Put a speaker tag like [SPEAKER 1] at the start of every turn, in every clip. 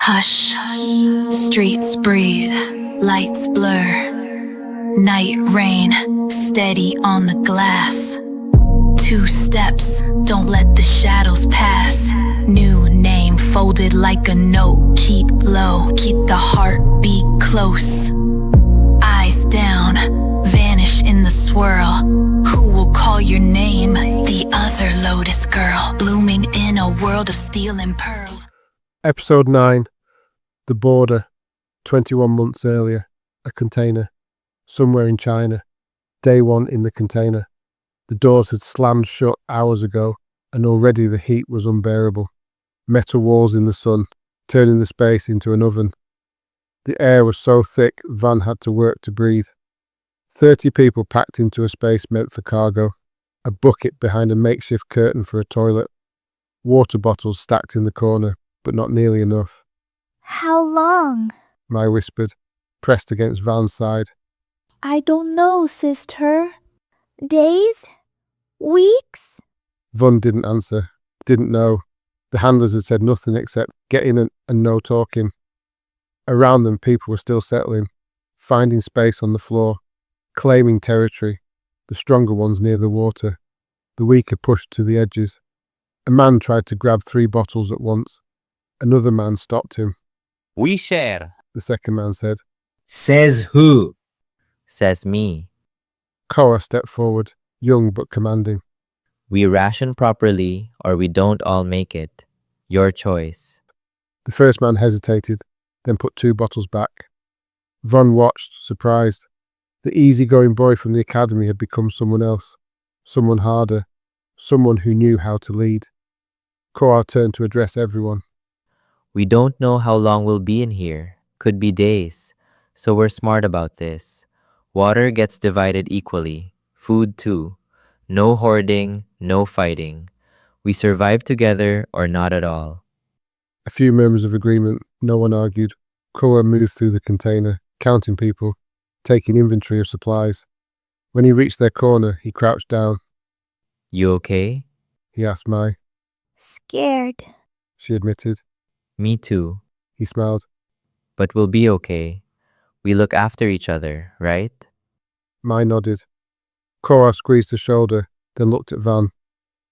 [SPEAKER 1] Hush, streets breathe, lights blur. Night rain, steady on the glass. 2 steps, don't let the shadows pass. New name folded like a note. Keep low, keep the heartbeat close. Eyes down, vanish in the swirl. Who will call your name? The other Lotus Girl, blooming in a world of steel and pearl.
[SPEAKER 2] Episode 9. The Border. 21 months earlier. A container. Somewhere in China. Day 1 in the container. The doors had slammed shut hours ago, and already the heat was unbearable. Metal walls in the sun, turning the space into an oven. The air was so thick, Van had to work to breathe. 30 people packed into a space meant for cargo. A bucket behind a makeshift curtain for a toilet. Water bottles stacked in the corner, but not nearly enough.
[SPEAKER 3] How long?
[SPEAKER 2] Mai whispered, pressed against Van's side.
[SPEAKER 3] I don't know, sister. Days? Weeks?
[SPEAKER 2] Van didn't answer, didn't know. The handlers had said nothing except get in and no talking. Around them, people were still settling, finding space on the floor, claiming territory, the stronger ones near the water, the weaker pushed to the edges. A man tried to grab 3 bottles at once. Another man stopped him.
[SPEAKER 4] We share.
[SPEAKER 2] The second man said.
[SPEAKER 5] Says who?
[SPEAKER 4] Says me.
[SPEAKER 2] Khoa stepped forward, young but commanding.
[SPEAKER 4] We ration properly or we don't all make it. Your choice.
[SPEAKER 2] The first man hesitated, then put 2 bottles back. Von watched, surprised. The easygoing boy from the academy had become someone else, someone harder, someone who knew how to lead. Khoa turned to address everyone.
[SPEAKER 4] We don't know how long we'll be in here. Could be days. So we're smart about this. Water gets divided equally. Food too. No hoarding, no fighting. We survive together or not at all.
[SPEAKER 2] A few murmurs of agreement. No one argued. Khoa moved through the container, counting people, taking inventory of supplies. When he reached their corner, he crouched down.
[SPEAKER 4] You okay?
[SPEAKER 2] He asked Mai.
[SPEAKER 3] Scared.
[SPEAKER 2] She admitted.
[SPEAKER 4] Me too.
[SPEAKER 2] He smiled.
[SPEAKER 4] But we'll be okay. We look after each other, right?
[SPEAKER 2] Mai nodded. Khoa squeezed her shoulder, then looked at Van.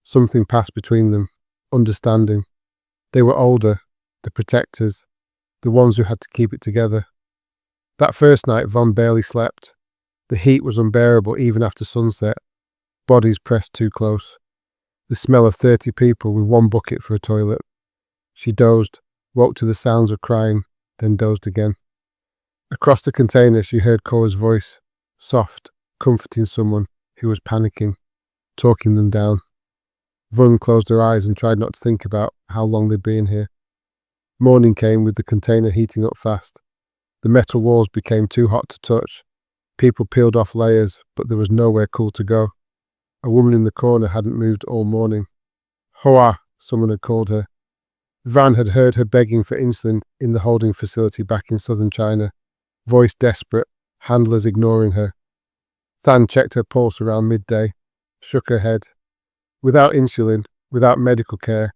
[SPEAKER 2] Something passed between them, understanding. They were older, the protectors, the ones who had to keep it together. That first night, Van barely slept. The heat was unbearable even after sunset. Bodies pressed too close. The smell of 30 people with 1 bucket for a toilet. She dozed, woke to the sounds of crying, then dozed again. Across the container, she heard Khoa's voice, soft, comforting someone who was panicking, talking them down. Vun closed her eyes and tried not to think about how long they'd been here. Morning came with the container heating up fast. The metal walls became too hot to touch. People peeled off layers, but there was nowhere cool to go. A woman in the corner hadn't moved all morning. Hoa, someone had called her. Van had heard her begging for insulin in the holding facility back in southern China, voice desperate, handlers ignoring her. Than checked her pulse around midday, shook her head. Without insulin, without medical care,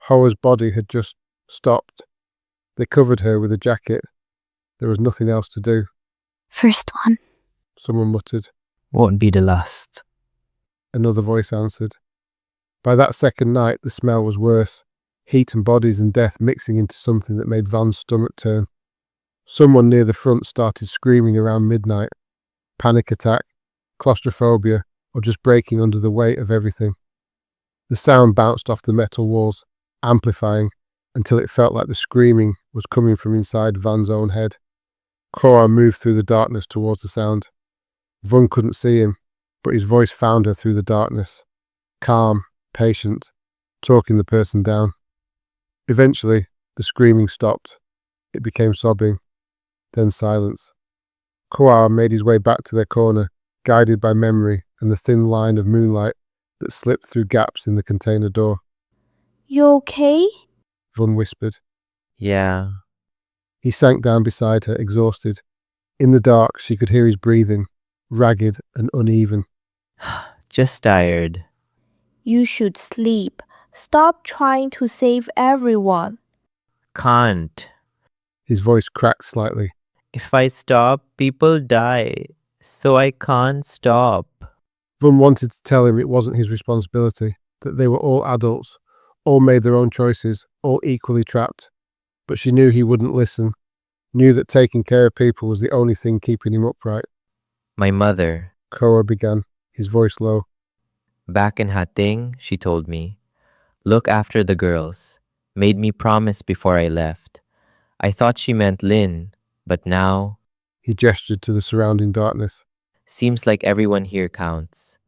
[SPEAKER 2] Hoa's body had just stopped. They covered her with a jacket. There was nothing else to do.
[SPEAKER 3] First one.
[SPEAKER 2] Someone muttered.
[SPEAKER 6] Won't be the last.
[SPEAKER 2] Another voice answered. By that second night, the smell was worse. Heat and bodies and death mixing into something that made Van's stomach turn. Someone near the front started screaming around midnight. Panic attack, claustrophobia, or just breaking under the weight of everything. The sound bounced off the metal walls, amplifying, until it felt like the screaming was coming from inside Van's own head. Khoa moved through the darkness towards the sound. Vun couldn't see him, but his voice found her through the darkness. Calm, patient, talking the person down. Eventually, the screaming stopped. It became sobbing, then silence. Khoa made his way back to their corner, guided by memory and the thin line of moonlight that slipped through gaps in the container door.
[SPEAKER 3] You okay?
[SPEAKER 2] Vun whispered.
[SPEAKER 4] Yeah.
[SPEAKER 2] He sank down beside her, exhausted. In the dark, she could hear his breathing, ragged and uneven.
[SPEAKER 4] Just tired.
[SPEAKER 3] You should sleep. Stop trying to save everyone.
[SPEAKER 4] Can't.
[SPEAKER 2] His voice cracked slightly.
[SPEAKER 4] If I stop, people die. So I can't stop.
[SPEAKER 2] Vun wanted to tell him it wasn't his responsibility, that they were all adults, all made their own choices, all equally trapped. But she knew he wouldn't listen, knew that taking care of people was the only thing keeping him upright.
[SPEAKER 4] My mother,
[SPEAKER 2] Khoa began, his voice low.
[SPEAKER 4] back in Hating, she told me, look after the girls. Made me promise before I left. I thought she meant Lynn, but now
[SPEAKER 2] He gestured to the surrounding darkness.
[SPEAKER 4] seems like everyone here counts.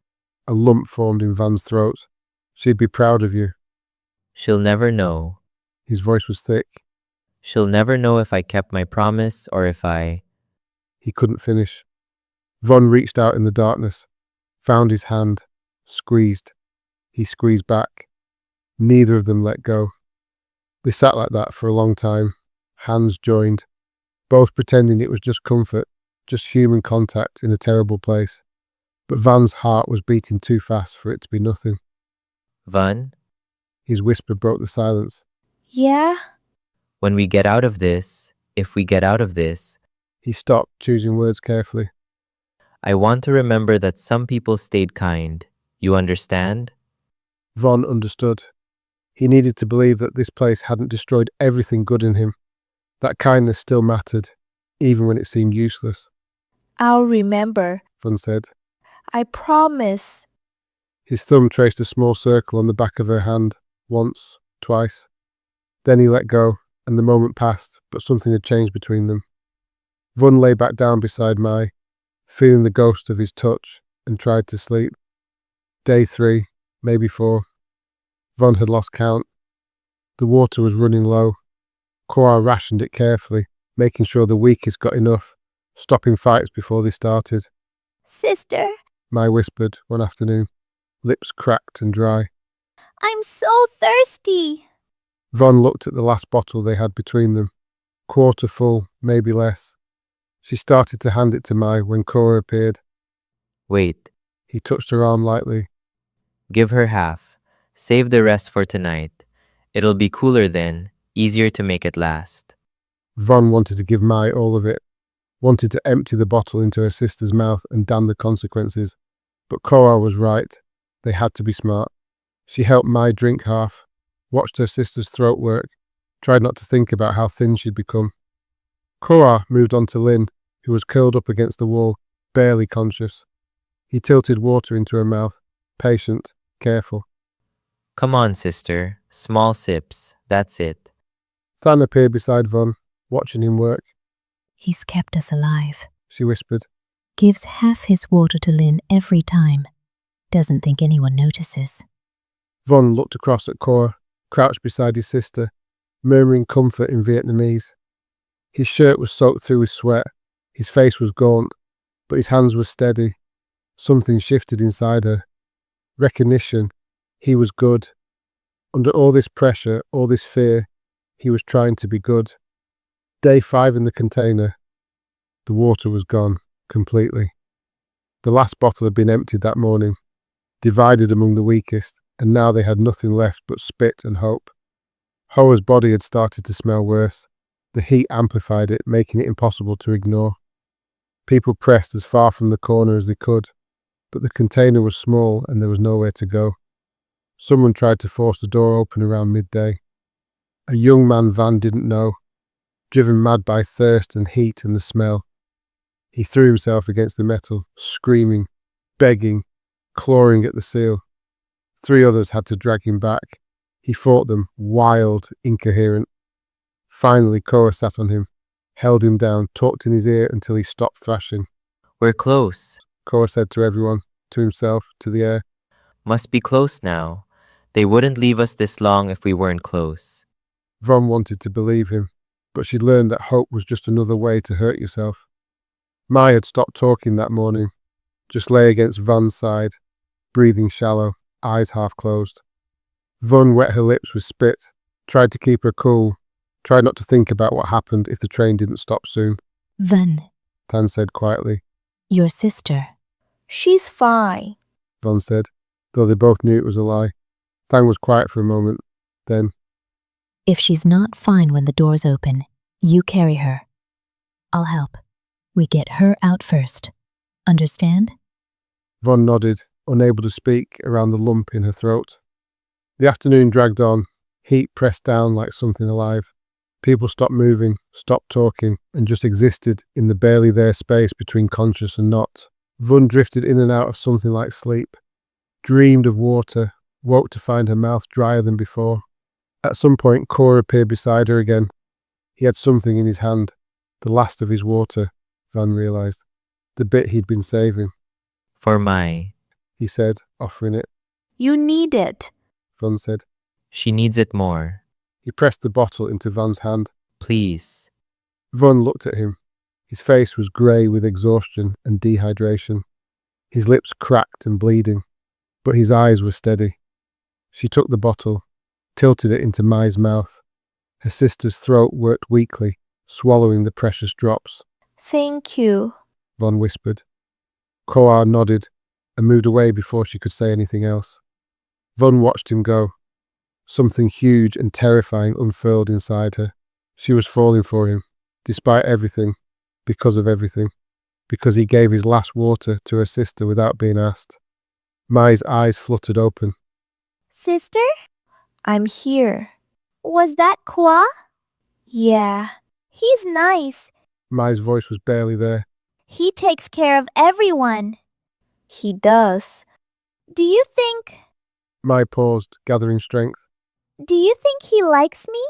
[SPEAKER 2] A lump formed in Van's throat. She'd be proud of you.
[SPEAKER 4] She'll never know.
[SPEAKER 2] His voice was thick.
[SPEAKER 4] She'll never know if I kept my promise or if I...
[SPEAKER 2] He couldn't finish. Von reached out in the darkness, found his hand, squeezed. He squeezed back. Neither of them let go. They sat like that for a long time, hands joined, both pretending it was just comfort, just human contact in a terrible place. But Van's heart was beating too fast for it to be nothing.
[SPEAKER 4] Van,
[SPEAKER 2] His whisper broke the silence.
[SPEAKER 3] Yeah?
[SPEAKER 4] when we get out of this, if we get out of this,
[SPEAKER 2] He stopped, choosing words carefully.
[SPEAKER 4] I want to remember that some people stayed kind. You understand?
[SPEAKER 2] Von understood. He needed to believe that this place hadn't destroyed everything good in him. That kindness still mattered, even when it seemed useless,
[SPEAKER 3] I'll remember.
[SPEAKER 2] Von said.
[SPEAKER 3] I promise.
[SPEAKER 2] His thumb traced a small circle on the back of her hand, once, twice. Then he let go, and the moment passed, but something had changed between them. Von lay back down beside Mai, feeling the ghost of his touch, and tried to sleep. Day 3, maybe 4. Von had lost count. The water was running low. Khoa rationed it carefully, making sure the weakest got enough, stopping fights before they started.
[SPEAKER 3] Sister,
[SPEAKER 2] Mai whispered one afternoon, lips cracked and dry.
[SPEAKER 3] I'm so thirsty.
[SPEAKER 2] Von looked at the last bottle they had between them, quarter full, maybe less. She started to hand it to Mai when Khoa appeared.
[SPEAKER 4] Wait,
[SPEAKER 2] He touched her arm lightly.
[SPEAKER 4] give her half. Save the rest for tonight. It'll be cooler then, easier to make it last.
[SPEAKER 2] Von wanted to give Mai all of it, wanted to empty the bottle into her sister's mouth and damn the consequences. But Khoa was right. They had to be smart. She helped Mai drink half, watched her sister's throat work, tried not to think about how thin she'd become. Khoa moved on to Lynn, who was curled up against the wall, barely conscious. He tilted water into her mouth, patient, careful.
[SPEAKER 4] Come on, sister. Small sips. That's it.
[SPEAKER 2] Than appeared beside Von, watching him work.
[SPEAKER 7] He's kept us alive.
[SPEAKER 2] She whispered.
[SPEAKER 7] Gives half his water to Lynn every time. Doesn't think anyone notices.
[SPEAKER 2] Von looked across at Khoa, crouched beside his sister, murmuring comfort in Vietnamese. His shirt was soaked through with sweat, his face was gaunt, but his hands were steady. Something shifted inside her. Recognition. He was good. Under all this pressure, all this fear, he was trying to be good. Day 5 in the container. The water was gone, completely. The last bottle had been emptied that morning, divided among the weakest, and now they had nothing left but spit and hope. Hoa's body had started to smell worse. The heat amplified it, making it impossible to ignore. People pressed as far from the corner as they could, but the container was small and there was nowhere to go. Someone tried to force the door open around midday. A young man Van didn't know, driven mad by thirst and heat and the smell. He threw himself against the metal, screaming, begging, clawing at the seal. 3 others had to drag him back. He fought them, wild, incoherent. Finally, Khoa sat on him, held him down, talked in his ear until he stopped thrashing.
[SPEAKER 4] We're close.
[SPEAKER 2] Khoa said to everyone, to himself, to the air.
[SPEAKER 4] Must be close now. They wouldn't leave us this long if we weren't close.
[SPEAKER 2] Von wanted to believe him, but she'd learned that hope was just another way to hurt yourself. Mai had stopped talking that morning, just lay against Van's side, breathing shallow, eyes half closed. Von wet her lips with spit, tried to keep her cool, tried not to think about what happened if the train didn't stop soon.
[SPEAKER 7] Van,
[SPEAKER 2] Tan said quietly.
[SPEAKER 7] your sister.
[SPEAKER 3] She's fine.
[SPEAKER 2] Von said, though they both knew it was a lie. Thang was quiet for a moment, then,
[SPEAKER 7] If she's not fine when the doors open, You carry her. I'll help. We get her out first. Understand?
[SPEAKER 2] Von nodded, unable to speak around the lump in her throat. The afternoon dragged on, heat pressed down like something alive. People stopped moving, stopped talking, and just existed in the barely there space between conscious and not. Von drifted in and out of something like sleep, dreamed of water, woke to find her mouth drier than before. At some point, Khoa appeared beside her again. He had something in his hand, the last of his water, Van realized, the bit he'd been saving.
[SPEAKER 4] For Mai.
[SPEAKER 2] He said, offering it.
[SPEAKER 3] You need it.
[SPEAKER 2] Van said.
[SPEAKER 4] She needs it more.
[SPEAKER 2] He pressed the bottle into Van's hand.
[SPEAKER 4] Please.
[SPEAKER 2] Van looked at him. His face was grey with exhaustion and dehydration. His lips cracked and bleeding, but his eyes were steady. She took the bottle, tilted it into Mai's mouth. Her sister's throat worked weakly, swallowing the precious drops.
[SPEAKER 3] Thank you.
[SPEAKER 2] Von whispered. Khoa nodded and moved away before she could say anything else. Von watched him go. Something huge and terrifying unfurled inside her. She was falling for him, despite everything, because of everything, because he gave his last water to her sister without being asked. Mai's eyes fluttered open.
[SPEAKER 3] Sister? I'm here. Was that Khoa? Yeah. He's nice.
[SPEAKER 2] Mai's voice was barely there.
[SPEAKER 3] He takes care of everyone. He does. Do you think
[SPEAKER 2] Mai paused, gathering strength.
[SPEAKER 3] he likes me?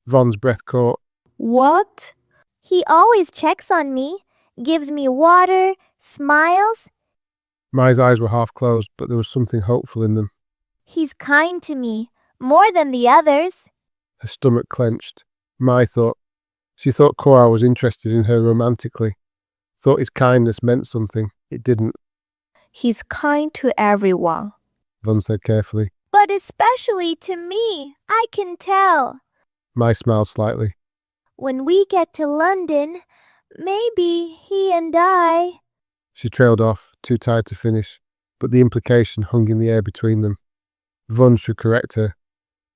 [SPEAKER 2] Von's breath caught.
[SPEAKER 3] What? He always checks on me, gives me water, smiles.
[SPEAKER 2] Mai's eyes were half closed, but there was something hopeful in them.
[SPEAKER 3] He's kind to me, more than the others.
[SPEAKER 2] Her stomach clenched. Mai thought. She thought Khoa was interested in her romantically. Thought his kindness meant something. It didn't,
[SPEAKER 3] He's kind to everyone.
[SPEAKER 2] Von said carefully.
[SPEAKER 3] But especially to me, I can tell.
[SPEAKER 2] Mai smiled slightly.
[SPEAKER 3] When we get to London, maybe he and I.
[SPEAKER 2] She trailed off, too tired to finish, but the implication hung in the air between them. Von should correct her.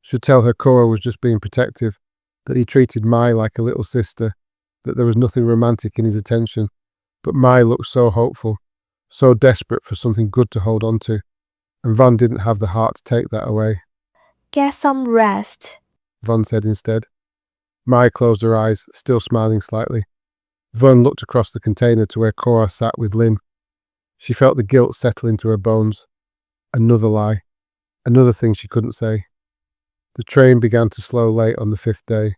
[SPEAKER 2] Should tell her Khoa was just being protective, that he treated Mai like a little sister, that there was nothing romantic in his attention. But Mai looked so hopeful, so desperate for something good to hold on to, and Von didn't have the heart to take that away.
[SPEAKER 3] Get some rest.
[SPEAKER 2] Von said instead. Mai closed her eyes, still smiling slightly. Von looked across the container to where Khoa sat with Lynn. She felt the guilt settle into her bones. Another lie. Another thing she couldn't say. The train began to slow late on the 5th day.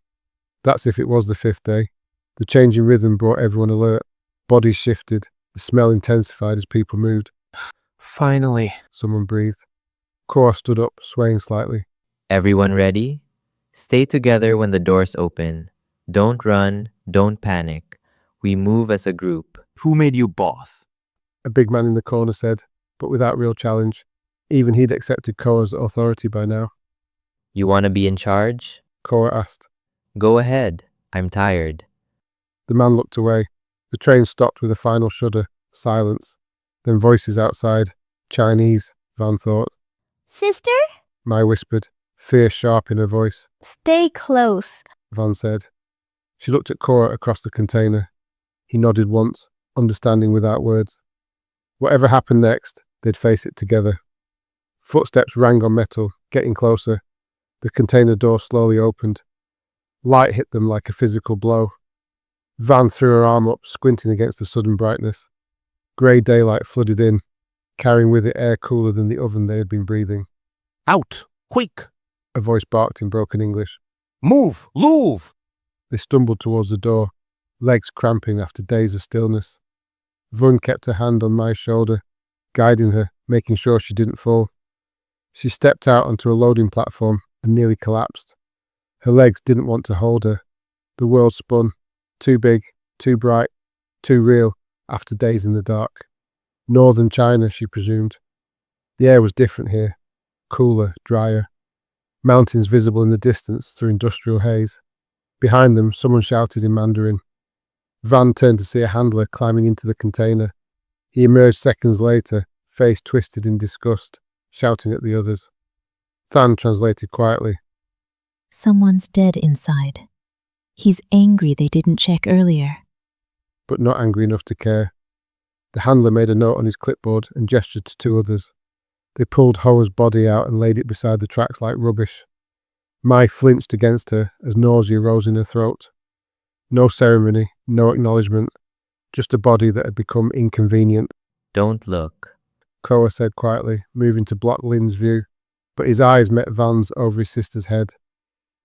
[SPEAKER 2] That's if it was the 5th day. The changing rhythm brought everyone alert. Bodies shifted. The smell intensified as people moved.
[SPEAKER 8] Finally,
[SPEAKER 2] Someone breathed. Khoa stood up, swaying slightly.
[SPEAKER 4] Everyone ready? Stay together when the doors open. Don't run, don't panic. We move as a group.
[SPEAKER 8] who made you boss?
[SPEAKER 2] A big man in the corner said, but without real challenge. Even he'd accepted Khoa's authority by now.
[SPEAKER 4] You want to be in charge?
[SPEAKER 2] Khoa asked.
[SPEAKER 4] Go ahead. I'm tired.
[SPEAKER 2] The man looked away. The train stopped with a final shudder, silence. Then voices outside. Chinese, Van thought.
[SPEAKER 3] Sister?
[SPEAKER 2] Mai whispered, fear sharp in her voice.
[SPEAKER 3] Stay close.
[SPEAKER 2] Van said. She looked at Khoa across the container. He nodded once, understanding without words. Whatever happened next, they'd face it together. Footsteps rang on metal, getting closer. The container door slowly opened. Light hit them like a physical blow. Van threw her arm up, squinting against the sudden brightness. Grey daylight flooded in, carrying with it air cooler than the oven they had been breathing.
[SPEAKER 8] Out! Quick!
[SPEAKER 2] A voice barked in broken English.
[SPEAKER 8] Move! Move!
[SPEAKER 2] They stumbled towards the door, legs cramping after days of stillness. Vun kept her hand on my shoulder, guiding her, making sure she didn't fall. She stepped out onto a loading platform and nearly collapsed. Her legs didn't want to hold her. The world spun, too big, too bright, too real, after days in the dark. Northern China, she presumed. The air was different here, cooler, drier. Mountains visible in the distance through industrial haze. Behind them, someone shouted in Mandarin. Van turned to see a handler climbing into the container. He emerged seconds later, face twisted in disgust, shouting at the others. Than translated quietly.
[SPEAKER 7] Someone's dead inside. He's angry they didn't check earlier.
[SPEAKER 2] but not angry enough to care. The handler made a note on his clipboard and gestured to two others. They pulled Khoa's body out and laid it beside the tracks like rubbish. Mai flinched against her as nausea rose in her throat. No ceremony, no acknowledgement, just a body that had become inconvenient.
[SPEAKER 4] Don't look.
[SPEAKER 2] Khoa said quietly, moving to block Lin's view, but his eyes met Van's over his sister's head.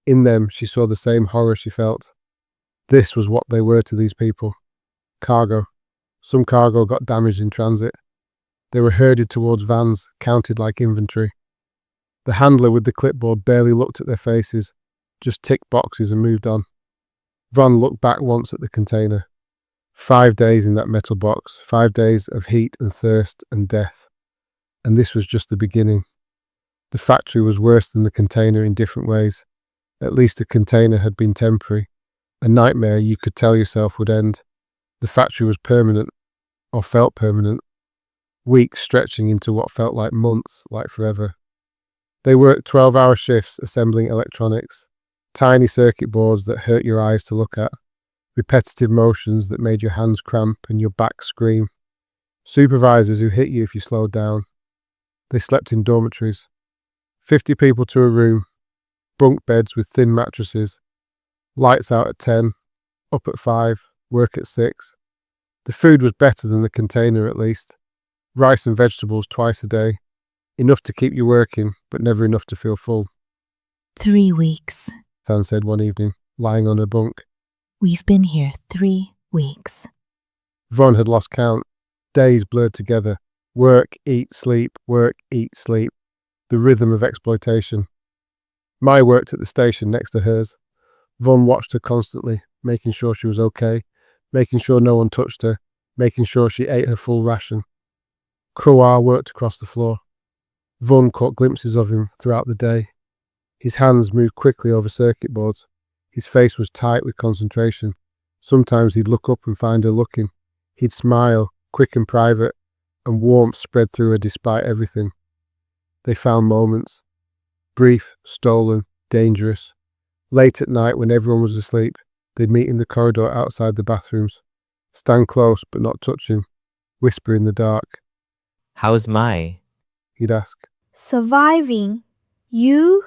[SPEAKER 2] In them, she saw the same horror she felt. This was what they were to these people. Cargo. Some cargo got damaged in transit. They were herded towards vans, counted like inventory. The handler with the clipboard barely looked at their faces, just ticked boxes and moved on. Van looked back once at the container. 5 days in that metal box, 5 days of heat and thirst and death. And this was just the beginning. The factory was worse than the container in different ways. At least the container had been temporary. A nightmare you could tell yourself would end. The factory was permanent, or felt permanent. Weeks stretching into what felt like months, like forever. They worked 12-hour shifts assembling electronics, tiny circuit boards that hurt your eyes to look at, repetitive motions that made your hands cramp and your back scream, supervisors who hit you if you slowed down. They slept in dormitories. 50 people to a room, bunk beds with thin mattresses, lights out at 10, up at 5, work at 6. The food was better than the container at least. Rice and vegetables twice a day, enough to keep you working, but never enough to feel full.
[SPEAKER 7] 3 weeks.
[SPEAKER 2] Tan said one evening, lying on her bunk.
[SPEAKER 7] We've been here 3 weeks.
[SPEAKER 2] Von had lost count. Days blurred together. Work, eat, sleep, work, eat, sleep. The rhythm of exploitation. Mai worked at the station next to hers. Von watched her constantly, making sure she was okay, making sure no one touched her, making sure she ate her full ration. Khoa worked across the floor. Von caught glimpses of him throughout the day. His hands moved quickly over circuit boards. His face was tight with concentration. Sometimes he'd look up and find her looking. He'd smile, quick and private, and warmth spread through her despite everything. They found moments. Brief, stolen, dangerous. Late at night when everyone was asleep, they'd meet in the corridor outside the bathrooms. Stand close but not touch him. Whisper in the dark.
[SPEAKER 4] How's Mai?
[SPEAKER 2] He'd ask.
[SPEAKER 3] Surviving. You?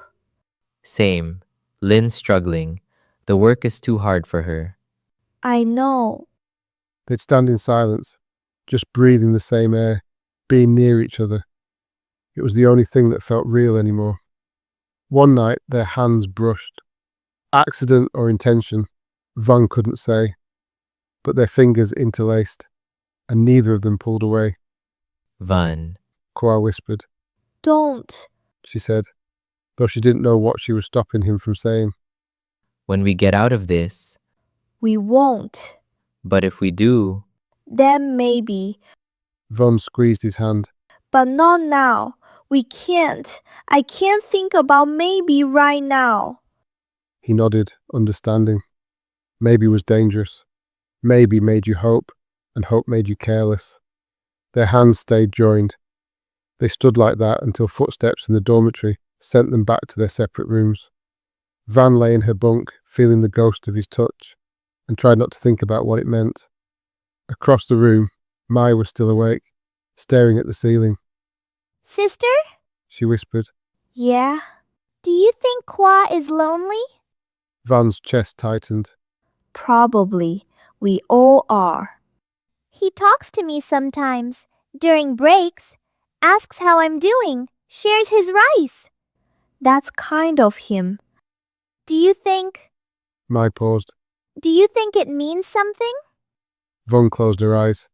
[SPEAKER 4] Same. Lin's struggling. The work is too hard for her.
[SPEAKER 3] I know.
[SPEAKER 2] They'd stand in silence, just breathing the same air, being near each other. It was the only thing that felt real anymore. One night, their hands brushed. Accident or intention, Van couldn't say, but their fingers interlaced, and neither of them pulled away.
[SPEAKER 4] Van.
[SPEAKER 2] Khoa whispered.
[SPEAKER 3] Don't.
[SPEAKER 2] She said, though she didn't know what she was stopping him from saying.
[SPEAKER 4] When we get out of this,
[SPEAKER 3] We won't.
[SPEAKER 4] but if we do,
[SPEAKER 3] Then maybe.
[SPEAKER 2] Von squeezed his hand.
[SPEAKER 3] But not now. We can't. I can't think about maybe right now.
[SPEAKER 2] He nodded, understanding. Maybe was dangerous. Maybe made you hope, and hope made you careless. Their hands stayed joined. They stood like that until footsteps in the dormitory sent them back to their separate rooms. Van lay in her bunk, feeling the ghost of his touch, and tried not to think about what it meant. Across the room, Mai was still awake, staring at the ceiling.
[SPEAKER 3] Sister?
[SPEAKER 2] She whispered.
[SPEAKER 3] Yeah. Do you think Khoa is lonely?
[SPEAKER 2] Van's chest tightened.
[SPEAKER 3] Probably. We all are. He talks to me sometimes, during breaks, asks how I'm doing, shares his rice. That's kind of him. Do you think it means something?
[SPEAKER 2] Von closed her eyes.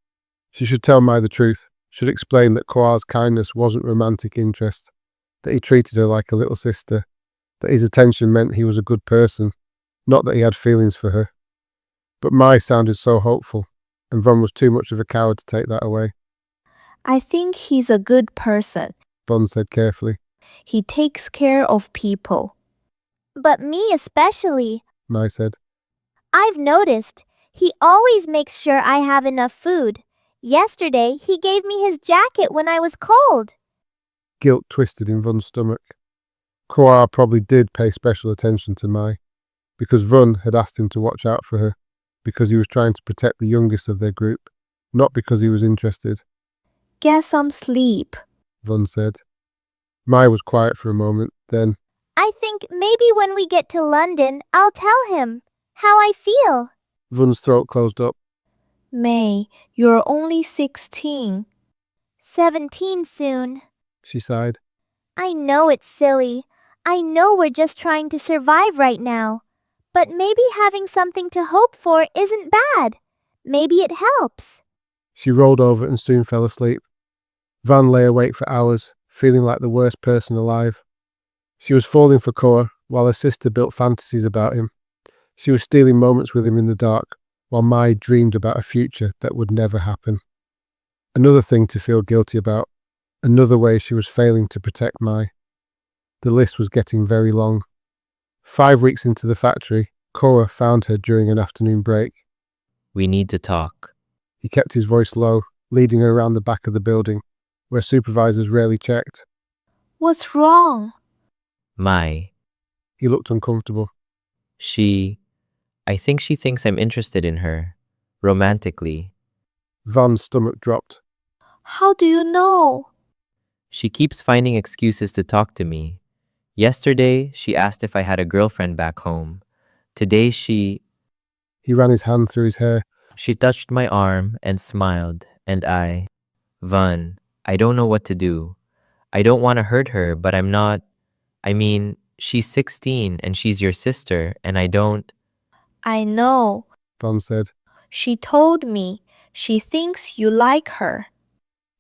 [SPEAKER 2] She should tell Mai the truth, should explain that Khoa's kindness wasn't romantic interest, that he treated her like a little sister, that his attention meant he was a good person, not that he had feelings for her. But Mai sounded so hopeful, and Von was too much of a coward to take that away.
[SPEAKER 3] I think he's a good person.
[SPEAKER 2] Von said carefully.
[SPEAKER 3] He takes care of people. But me especially.
[SPEAKER 2] Mai said.
[SPEAKER 3] I've noticed. He always makes sure I have enough food. Yesterday, he gave me his jacket when I was cold.
[SPEAKER 2] Guilt twisted in Von's stomach. Khoa probably did pay special attention to Mai. because Vun had asked him to watch out for her, because he was trying to protect the youngest of their group, not because he was interested,
[SPEAKER 3] Get some sleep.
[SPEAKER 2] Vun said. Mai was quiet for a moment, then,
[SPEAKER 3] I think maybe when we get to London, I'll tell him how I feel.
[SPEAKER 2] Vun's throat closed up.
[SPEAKER 3] May, you're only 16. 17 soon.
[SPEAKER 2] She sighed.
[SPEAKER 3] I know it's silly. I know we're just trying to survive right now. But maybe having something to hope for isn't bad. Maybe it helps.
[SPEAKER 2] She rolled over and soon fell asleep. Van lay awake for hours, feeling like the worst person alive. She was falling for Khoa while her sister built fantasies about him. She was stealing moments with him in the dark, while Mai dreamed about a future that would never happen. Another thing to feel guilty about, another way she was failing to protect Mai. The list was getting very long. 5 weeks into the factory, Khoa found her during an afternoon break.
[SPEAKER 4] We need to talk.
[SPEAKER 2] He kept his voice low, leading her around the back of the building, where supervisors rarely checked.
[SPEAKER 3] What's wrong?
[SPEAKER 4] Mai,
[SPEAKER 2] He looked uncomfortable.
[SPEAKER 4] I think she thinks I'm interested in her. Romantically.
[SPEAKER 2] Van's stomach dropped.
[SPEAKER 3] How do you know?
[SPEAKER 4] She keeps finding excuses to talk to me. Yesterday, she asked if I had a girlfriend back home. Today,
[SPEAKER 2] He ran his hand through his hair.
[SPEAKER 4] she touched my arm and smiled, and Van, I don't know what to do. I don't want to hurt her, but I'm not. I mean, she's 16 and she's your sister, and I don't.
[SPEAKER 3] I know.
[SPEAKER 2] Van said.
[SPEAKER 3] She told me. She thinks you like her.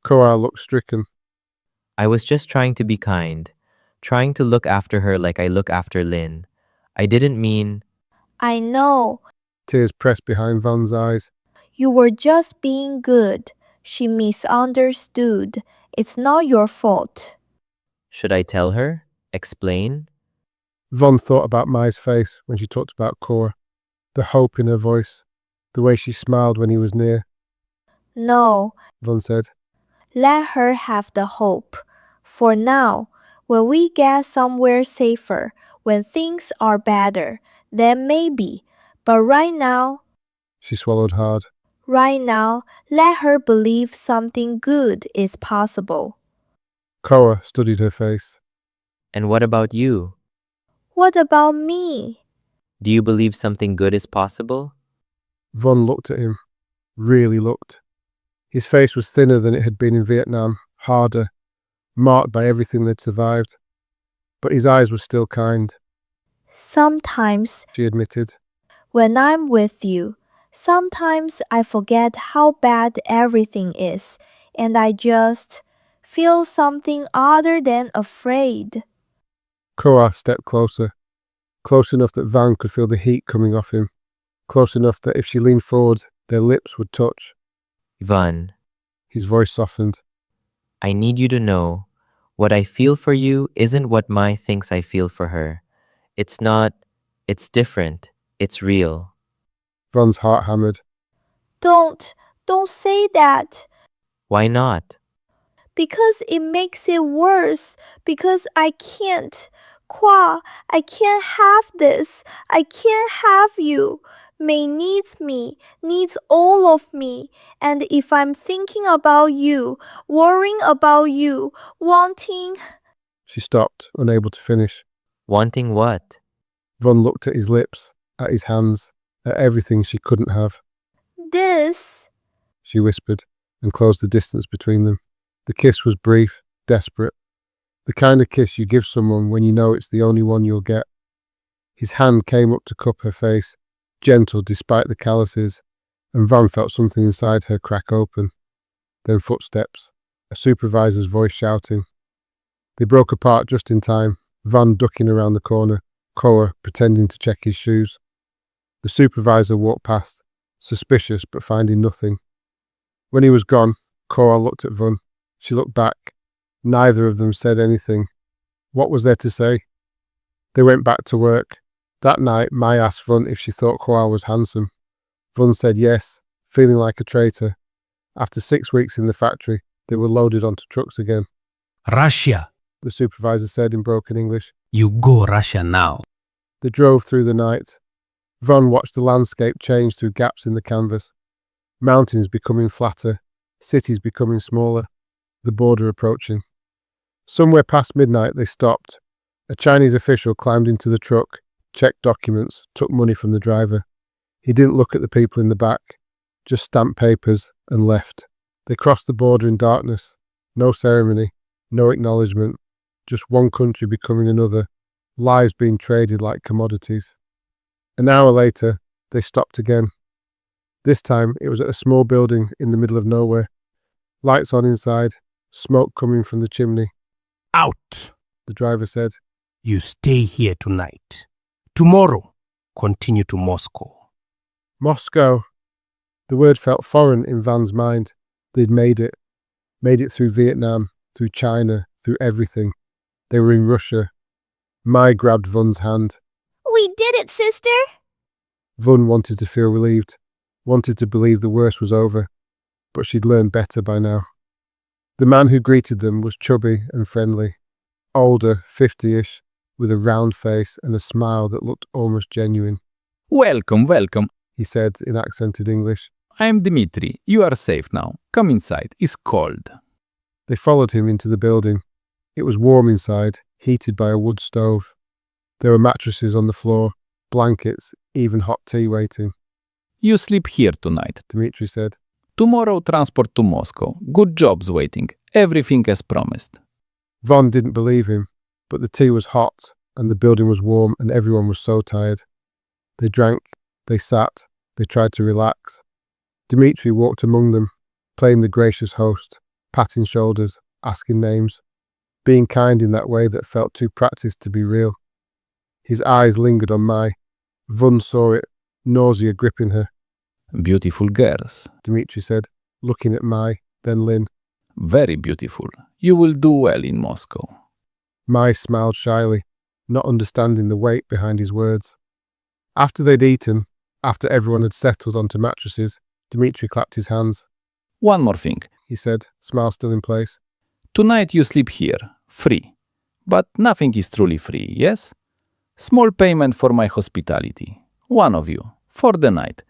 [SPEAKER 2] Khoa looked stricken.
[SPEAKER 4] I was just trying to be kind, trying to look after her like I look after Lynn. I didn't mean.
[SPEAKER 3] I know.
[SPEAKER 2] Tears pressed behind Van's eyes.
[SPEAKER 3] You were just being good. She misunderstood. It's not your fault.
[SPEAKER 4] Should I tell her? Explain?
[SPEAKER 2] Van thought about Mai's face when she talked about Khoa, the hope in her voice, the way she smiled when he was near.
[SPEAKER 3] No,
[SPEAKER 2] Van said.
[SPEAKER 3] let her have the hope. For now, when we get somewhere safer, when things are better, then maybe. But right now,
[SPEAKER 2] She swallowed hard.
[SPEAKER 3] let her believe something good is possible.
[SPEAKER 2] Khoa studied her face.
[SPEAKER 4] And what about you?
[SPEAKER 3] What about me?
[SPEAKER 4] Do you believe something good is possible?
[SPEAKER 2] Von looked at him. Really looked. His face was thinner than it had been in Vietnam, harder, marked by everything they'd survived. But his eyes were still kind,
[SPEAKER 3] Sometimes,
[SPEAKER 2] she admitted.
[SPEAKER 3] when I'm with you, sometimes I forget how bad everything is, and I just feel something other than afraid.
[SPEAKER 2] Khoa stepped closer, close enough that Van could feel the heat coming off him, close enough that if she leaned forward, their lips would touch.
[SPEAKER 4] Van,
[SPEAKER 2] His voice softened.
[SPEAKER 4] I need you to know, what I feel for you isn't what Mai thinks I feel for her. It's not, it's different, it's real.
[SPEAKER 2] Van's heart hammered.
[SPEAKER 3] Don't say that.
[SPEAKER 4] Why not?
[SPEAKER 3] Because it makes it worse. Because I can't. Khoa, I can't have this. I can't have you. May needs me, needs all of me. And if I'm thinking about you, worrying about you, wanting...
[SPEAKER 2] She stopped, unable to finish.
[SPEAKER 4] Wanting what?
[SPEAKER 2] Von looked at his lips, at his hands, at everything she couldn't have.
[SPEAKER 3] This.
[SPEAKER 2] She whispered, and closed the distance between them. The kiss was brief, desperate. The kind of kiss you give someone when you know it's the only one you'll get. His hand came up to cup her face, gentle despite the calluses, and Van felt something inside her crack open. Then footsteps, a supervisor's voice shouting. They broke apart just in time, Van ducking around the corner, Khoa pretending to check his shoes. The supervisor walked past, suspicious but finding nothing. When he was gone, Khoa looked at Van. She looked back. Neither of them said anything. What was there to say? They went back to work. That night, Mai asked Van if she thought Khoa was handsome. Van said yes, feeling like a traitor. After 6 weeks in the factory, they were loaded onto trucks again.
[SPEAKER 5] Russia.
[SPEAKER 2] The supervisor said in broken English.
[SPEAKER 5] You go Russia now.
[SPEAKER 2] They drove through the night. Von watched the landscape change through gaps in the canvas. Mountains becoming flatter, cities becoming smaller, the border approaching. Somewhere past midnight they stopped. A Chinese official climbed into the truck, checked documents, took money from the driver. He didn't look at the people in the back, just stamped papers and left. They crossed the border in darkness. No ceremony, no acknowledgement, just one country becoming another, lives being traded like commodities. An hour later, they stopped again. This time, it was at a small building in the middle of nowhere. Lights on inside, smoke coming from the chimney.
[SPEAKER 8] Out.
[SPEAKER 2] The driver said.
[SPEAKER 8] You stay here tonight. Tomorrow, continue to Moscow.
[SPEAKER 2] Moscow. The word felt foreign in Van's mind. They'd made it. Made it through Vietnam, through China, through everything. They were in Russia. Mai grabbed Vun's hand.
[SPEAKER 3] We did it, sister!
[SPEAKER 2] Vun wanted to feel relieved, wanted to believe the worst was over, but she'd learned better by now. The man who greeted them was chubby and friendly, older, 50-ish, with a round face and a smile that looked almost genuine.
[SPEAKER 9] Welcome, welcome.
[SPEAKER 2] He said in accented English.
[SPEAKER 9] I'm Dmitri. You are safe now. Come inside. It's cold.
[SPEAKER 2] They followed him into the building. It was warm inside, heated by a wood stove. There were mattresses on the floor, blankets, even hot tea waiting.
[SPEAKER 9] You sleep here tonight.
[SPEAKER 2] Dmitri said.
[SPEAKER 9] Tomorrow transport to Moscow. Good jobs waiting. Everything as promised.
[SPEAKER 2] Von didn't believe him, but the tea was hot and the building was warm and everyone was so tired. They drank, they sat, they tried to relax. Dmitri walked among them, playing the gracious host, patting shoulders, asking names, being kind in that way that felt too practiced to be real. His eyes lingered on Mai. Vun saw it, nausea gripping her.
[SPEAKER 9] Beautiful girls.
[SPEAKER 2] Dmitri said, looking at Mai, then Lin.
[SPEAKER 9] Very beautiful. You will do well in Moscow.
[SPEAKER 2] Mai smiled shyly, not understanding the weight behind his words. After they'd eaten, after everyone had settled onto mattresses, Dmitri clapped his hands.
[SPEAKER 9] One more thing.
[SPEAKER 2] He said, smile still in place.
[SPEAKER 9] Tonight you sleep here, free. But nothing is truly free, yes? Small payment for my hospitality. One of you, for the night.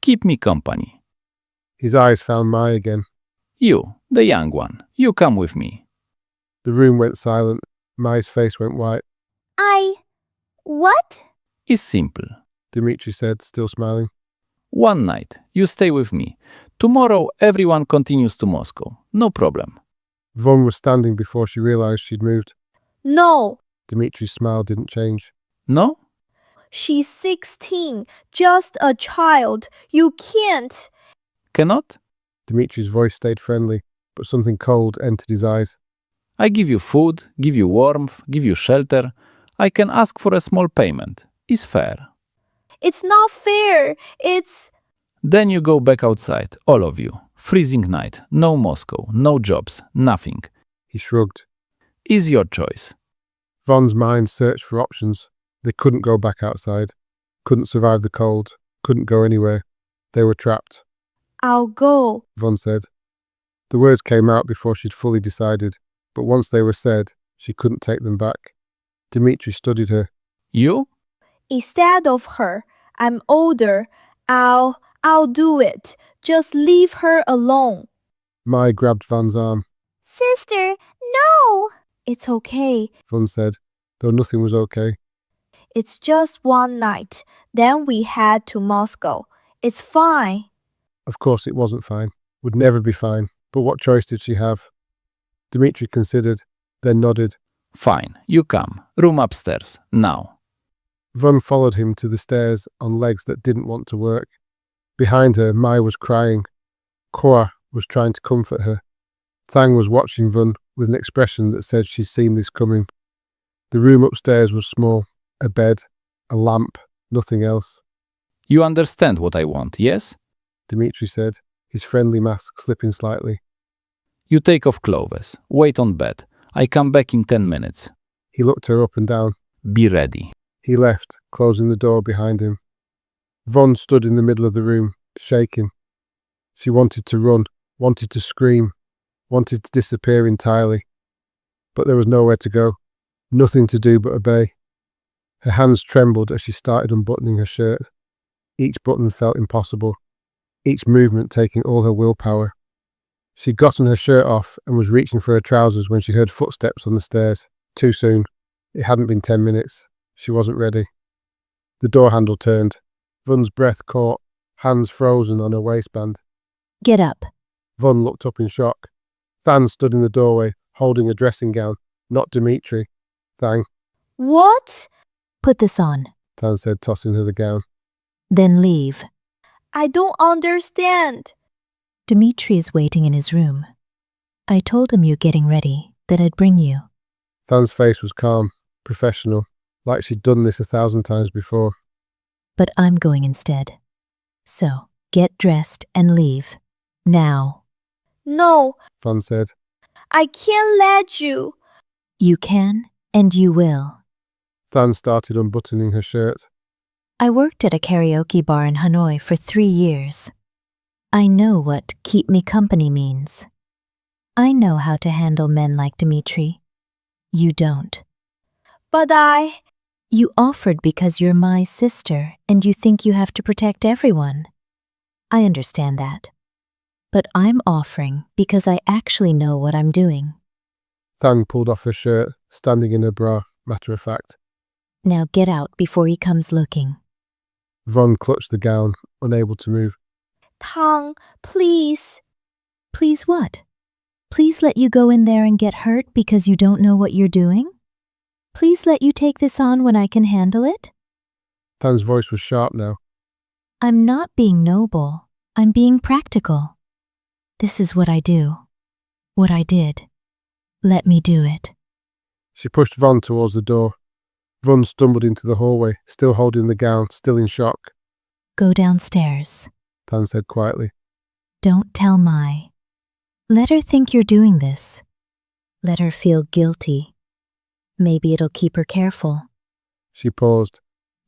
[SPEAKER 9] Keep me company.
[SPEAKER 2] His eyes found Mai again.
[SPEAKER 9] You, the young one, you come with me.
[SPEAKER 2] The room went silent. Mai's face went white.
[SPEAKER 3] What?
[SPEAKER 9] It's simple.
[SPEAKER 2] Dmitri said, still smiling.
[SPEAKER 9] One night, you stay with me. Tomorrow, everyone continues to Moscow. No problem.
[SPEAKER 2] Von was standing before she realized she'd moved.
[SPEAKER 3] No.
[SPEAKER 2] Dmitri's smile didn't change.
[SPEAKER 9] No?
[SPEAKER 3] She's 16, just a child. You can't.
[SPEAKER 9] Cannot?
[SPEAKER 2] Dmitri's voice stayed friendly, but something cold entered his eyes.
[SPEAKER 9] I give you food, give you warmth, give you shelter. I can ask for a small payment. It's fair.
[SPEAKER 3] It's not fair. It's...
[SPEAKER 9] Then you go back outside, all of you. Freezing night, no Moscow, no jobs, nothing.
[SPEAKER 2] He shrugged.
[SPEAKER 9] Is your choice.
[SPEAKER 2] Von's mind searched for options. They couldn't go back outside, couldn't survive the cold, couldn't go anywhere. They were trapped.
[SPEAKER 3] I'll go.
[SPEAKER 2] Von said. The words came out before she'd fully decided, but once they were said, she couldn't take them back. Dmitri studied her.
[SPEAKER 9] You?
[SPEAKER 3] Instead of her, I'm older. I'll do it. Just leave her alone.
[SPEAKER 2] Mai grabbed Van's arm.
[SPEAKER 3] Sister, no! It's okay.
[SPEAKER 2] Von said, though nothing was okay.
[SPEAKER 3] It's just one night. Then we head to Moscow. It's fine.
[SPEAKER 2] Of course it wasn't fine. Would never be fine. But what choice did she have? Dmitri considered, then nodded.
[SPEAKER 9] Fine, you come. Room upstairs, now.
[SPEAKER 2] Von followed him to the stairs on legs that didn't want to work. Behind her, Mai was crying. Khoa was trying to comfort her. Thang was watching Vun with an expression that said she'd seen this coming. The room upstairs was small. A bed, a lamp, nothing else.
[SPEAKER 9] You understand what I want, yes?
[SPEAKER 2] Dmitri said, his friendly mask slipping slightly.
[SPEAKER 9] You take off clothes. Wait on bed. I come back in 10 minutes.
[SPEAKER 2] He looked her up and down.
[SPEAKER 9] Be ready.
[SPEAKER 2] He left, closing the door behind him. Von stood in the middle of the room, shaking. She wanted to run, wanted to scream, wanted to disappear entirely. But there was nowhere to go, nothing to do but obey. Her hands trembled as she started unbuttoning her shirt. Each button felt impossible, each movement taking all her willpower. She'd gotten her shirt off and was reaching for her trousers when she heard footsteps on the stairs. Too soon. It hadn't been 10 minutes. She wasn't ready. The door handle turned. Vun's breath caught, hands frozen on her waistband.
[SPEAKER 7] Get up.
[SPEAKER 2] Vun looked up in shock. Than stood in the doorway, holding a dressing gown. Not Dmitri. Thang,
[SPEAKER 3] What?
[SPEAKER 7] Put this on.
[SPEAKER 2] Than said, tossing her the gown.
[SPEAKER 7] Then leave.
[SPEAKER 3] I don't understand.
[SPEAKER 7] Dmitri is waiting in his room. I told him you're getting ready, that I'd bring you.
[SPEAKER 2] Than's face was calm, professional, like she'd done this 1,000 times before.
[SPEAKER 7] But I'm going instead. So, get dressed and leave. Now.
[SPEAKER 3] No,
[SPEAKER 2] Than said.
[SPEAKER 3] I can't let you.
[SPEAKER 7] You can, and you will.
[SPEAKER 2] Than started unbuttoning her shirt.
[SPEAKER 7] I worked at a karaoke bar in Hanoi for 3 years. I know what keep me company means. I know how to handle men like Dmitri. You don't.
[SPEAKER 3] But
[SPEAKER 7] You offered because you're my sister and you think you have to protect everyone. I understand that. But I'm offering because I actually know what I'm doing.
[SPEAKER 2] Than pulled off her shirt, standing in her bra, matter of fact.
[SPEAKER 7] Now get out before he comes looking.
[SPEAKER 2] Vun clutched the gown, unable to move.
[SPEAKER 3] Tang, please.
[SPEAKER 7] Please what? Please let you go in there and get hurt because you don't know what you're doing? Please let you take this on when I can handle it?
[SPEAKER 2] Than's voice was sharp now.
[SPEAKER 7] I'm not being noble. I'm being practical. This is what I do. What I did. Let me do it.
[SPEAKER 2] She pushed Vun towards the door. Vun stumbled into the hallway, still holding the gown, still in shock.
[SPEAKER 7] Go downstairs.
[SPEAKER 2] Than said quietly.
[SPEAKER 7] Don't tell Mai. Let her think you're doing this. Let her feel guilty. Maybe it'll keep her careful.
[SPEAKER 2] She paused.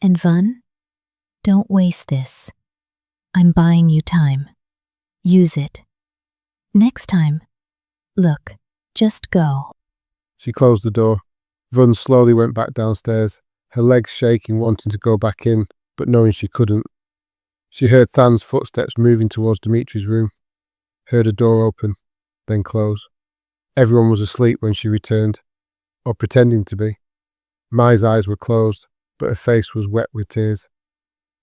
[SPEAKER 7] And Vun, don't waste this. I'm buying you time. Use it. Next time, look, just go.
[SPEAKER 2] She closed the door. Vun slowly went back downstairs, her legs shaking, wanting to go back in, but knowing she couldn't. She heard Than's footsteps moving towards Dmitri's room, heard a door open, then close. Everyone was asleep when she returned, or pretending to be. Mai's eyes were closed, but her face was wet with tears.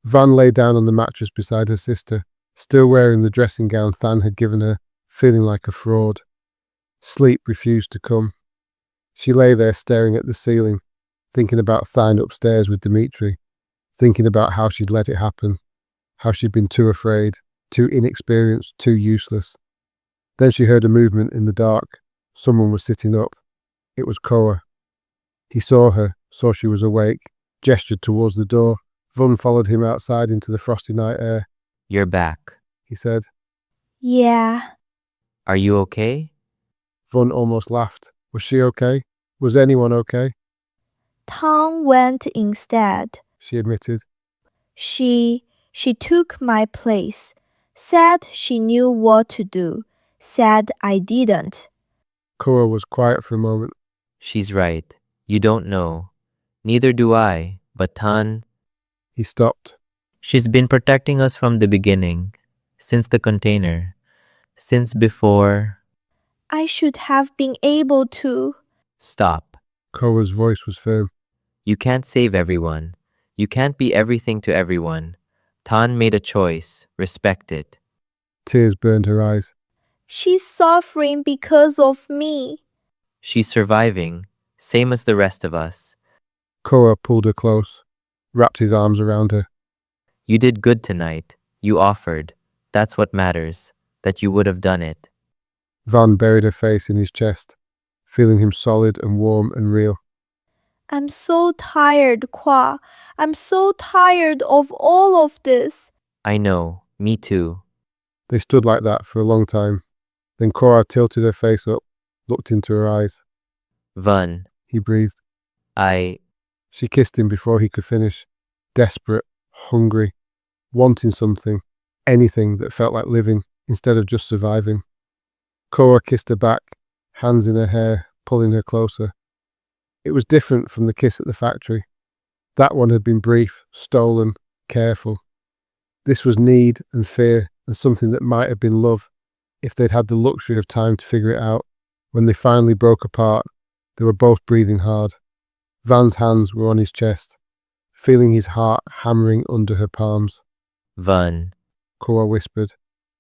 [SPEAKER 2] Van lay down on the mattress beside her sister, still wearing the dressing gown Than had given her, feeling like a fraud. Sleep refused to come. She lay there staring at the ceiling, thinking about Than upstairs with Dmitri, thinking about how she'd let it happen, how she'd been too afraid, too inexperienced, too useless. Then she heard a movement in the dark. Someone was sitting up. It was Khoa. He saw her, saw she was awake, gestured towards the door. Vun followed him outside into the frosty night air.
[SPEAKER 4] You're back.
[SPEAKER 2] He said.
[SPEAKER 3] Yeah.
[SPEAKER 4] Are you okay?
[SPEAKER 2] Vun almost laughed. Was she okay? Was anyone okay?
[SPEAKER 3] Tang went instead.
[SPEAKER 2] She admitted.
[SPEAKER 3] She took my place. Said she knew what to do. Said I didn't.
[SPEAKER 2] Khoa was quiet for a moment.
[SPEAKER 4] She's right. You don't know. Neither do I, but Tan,
[SPEAKER 2] He stopped.
[SPEAKER 4] she's been protecting us from the beginning, since the container, since before.
[SPEAKER 3] I should have been able to.
[SPEAKER 4] Stop.
[SPEAKER 2] Khoa's voice was firm.
[SPEAKER 4] You can't save everyone. You can't be everything to everyone. Tan made a choice. Respect it.
[SPEAKER 2] Tears burned her eyes.
[SPEAKER 3] She's suffering because of me.
[SPEAKER 4] She's surviving, same as the rest of us.
[SPEAKER 2] Khoa pulled her close, wrapped his arms around her.
[SPEAKER 4] You did good tonight. You offered. That's what matters, that you would have done it.
[SPEAKER 2] Van buried her face in his chest, feeling him solid and warm and real.
[SPEAKER 3] I'm so tired, Khoa. I'm so tired of all of this.
[SPEAKER 4] I know, me too.
[SPEAKER 2] They stood like that for a long time. Then Khoa tilted her face up, looked into her eyes.
[SPEAKER 4] Vun,
[SPEAKER 2] He breathed. She kissed him before he could finish, desperate, hungry, wanting something, anything that felt like living instead of just surviving. Khoa kissed her back, hands in her hair, pulling her closer. It was different from the kiss at the factory. That one had been brief, stolen, careful. This was need and fear and something that might have been love if they'd had the luxury of time to figure it out. When they finally broke apart, they were both breathing hard. Van's hands were on his chest, feeling his heart hammering under her palms.
[SPEAKER 4] Van,
[SPEAKER 2] Khoa whispered.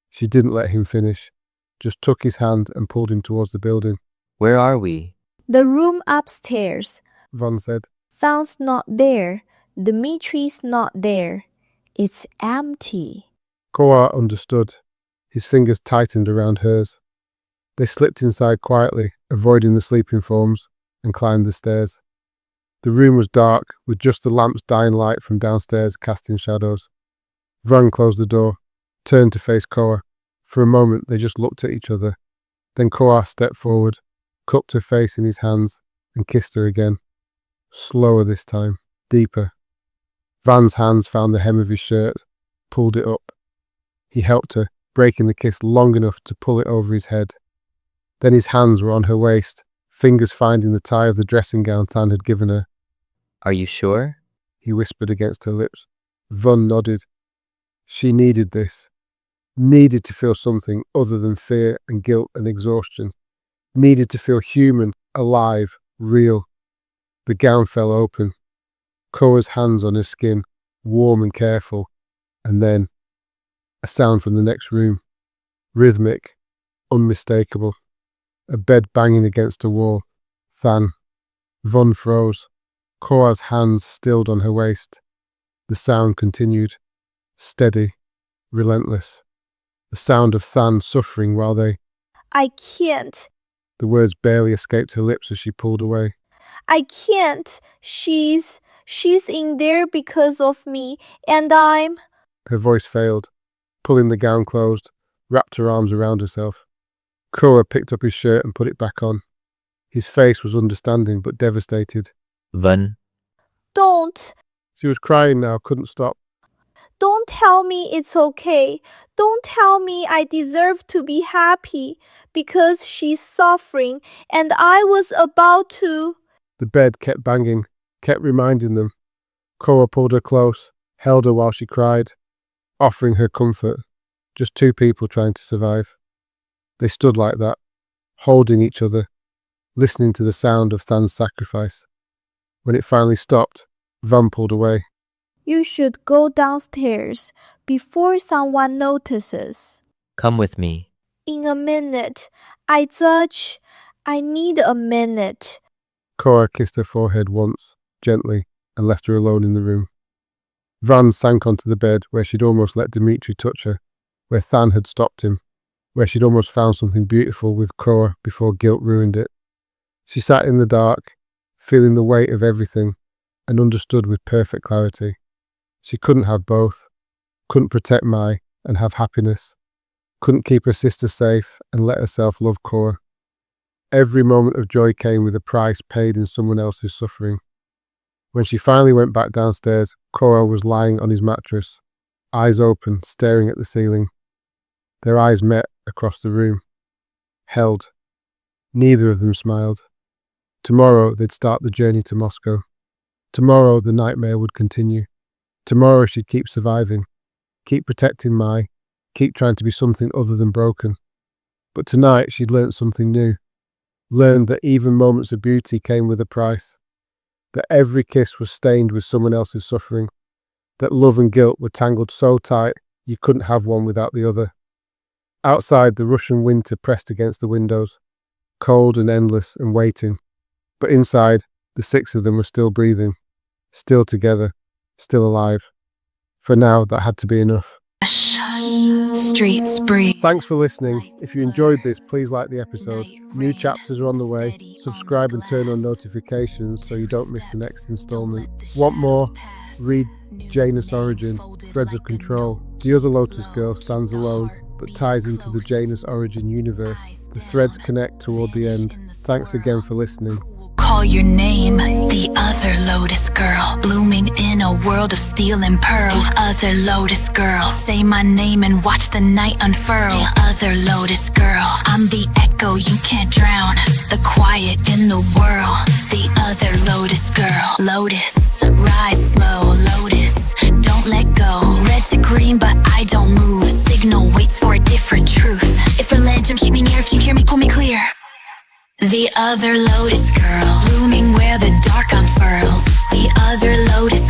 [SPEAKER 2] She didn't let him finish, just took his hand and pulled him towards the building.
[SPEAKER 4] where are we?
[SPEAKER 3] The room upstairs.
[SPEAKER 2] Van said.
[SPEAKER 3] Than's not there. Dmitri's not there. It's empty.
[SPEAKER 2] Khoa understood. His fingers tightened around hers. They slipped inside quietly, avoiding the sleeping forms, and climbed the stairs. The room was dark, with just the lamp's dying light from downstairs casting shadows. Van closed the door, turned to face Khoa. For a moment they just looked at each other. Then Khoa stepped forward, cupped her face in his hands, and kissed her again. Slower this time, deeper. Van's hands found the hem of his shirt, pulled it up. He helped her, breaking the kiss long enough to pull it over his head. Then his hands were on her waist, fingers finding the tie of the dressing gown Than had given her.
[SPEAKER 4] Are you sure?
[SPEAKER 2] He whispered against her lips. Van nodded. She needed this. Needed to feel something other than fear and guilt and exhaustion. Needed to feel human, alive, real. The gown fell open. Khoa's hands on her skin, warm and careful. And then, a sound from the next room. Rhythmic, unmistakable. A bed banging against a wall. Than. Van froze. Khoa's hands stilled on her waist. The sound continued. Steady, relentless. The sound of Than suffering while they...
[SPEAKER 3] I can't.
[SPEAKER 2] The words barely escaped her lips as she pulled away.
[SPEAKER 3] I can't. She's in there because of me, and I'm...
[SPEAKER 2] Her voice failed. Pulling the gown closed, wrapped her arms around herself. Khoa picked up his shirt and put it back on. His face was understanding but devastated.
[SPEAKER 4] Van,
[SPEAKER 3] Don't.
[SPEAKER 2] She was crying now, couldn't stop.
[SPEAKER 3] Don't tell me it's okay. Don't tell me I deserve to be happy because she's suffering and I was about to...
[SPEAKER 2] The bed kept banging, kept reminding them. Khoa pulled her close, held her while she cried, offering her comfort. Just two people trying to survive. They stood like that, holding each other, listening to the sound of Than's sacrifice. When it finally stopped, Van pulled away.
[SPEAKER 3] You should go downstairs before someone notices.
[SPEAKER 4] come with me.
[SPEAKER 3] In a minute. I need a minute.
[SPEAKER 2] Khoa kissed her forehead once, gently, and left her alone in the room. Van sank onto the bed where she'd almost let Dmitri touch her, where Than had stopped him, where she'd almost found something beautiful with Khoa before guilt ruined it. She sat in the dark, feeling the weight of everything, and understood with perfect clarity. She couldn't have both, couldn't protect Mai and have happiness, couldn't keep her sister safe and let herself love Khoa. Every moment of joy came with a price paid in someone else's suffering. When she finally went back downstairs, Khoa was lying on his mattress, eyes open, staring at the ceiling. Their eyes met across the room, held. Neither of them smiled. Tomorrow they'd start the journey to Moscow. Tomorrow the nightmare would continue. Tomorrow she'd keep surviving, keep protecting Mai, keep trying to be something other than broken. But tonight she'd learnt something new. Learned that even moments of beauty came with a price. That every kiss was stained with someone else's suffering. That love and guilt were tangled so tight you couldn't have one without the other. Outside, the Russian winter pressed against the windows, cold and endless and waiting. But inside, the six of them were still breathing, still together, still alive. For now, that had to be enough.
[SPEAKER 1] Streets breathe.
[SPEAKER 2] Thanks for listening. If you enjoyed this, please like the episode. New chapters are on the way. Subscribe and turn on notifications so you don't miss the next installment. Want more? Read Janus Origin, Threads of Control. The Other Lotus Girl stands alone, but ties into the Janus Origin universe. The threads connect toward the end. Thanks again for listening.
[SPEAKER 1] Call your name, the other Lotus Girl, blooming in a world of steel and pearl. The other Lotus Girl, say my name and watch the night unfurl. The other Lotus Girl, I'm the echo you can't drown, the quiet in the world. The other Lotus Girl, Lotus. rise slow, lotus, don't let go. Red to green, but I don't move. Signal waits for a different truth. If we're led, keep me near. If you hear me, pull me clear. The other lotus girl, blooming where the dark unfurls. The other lotus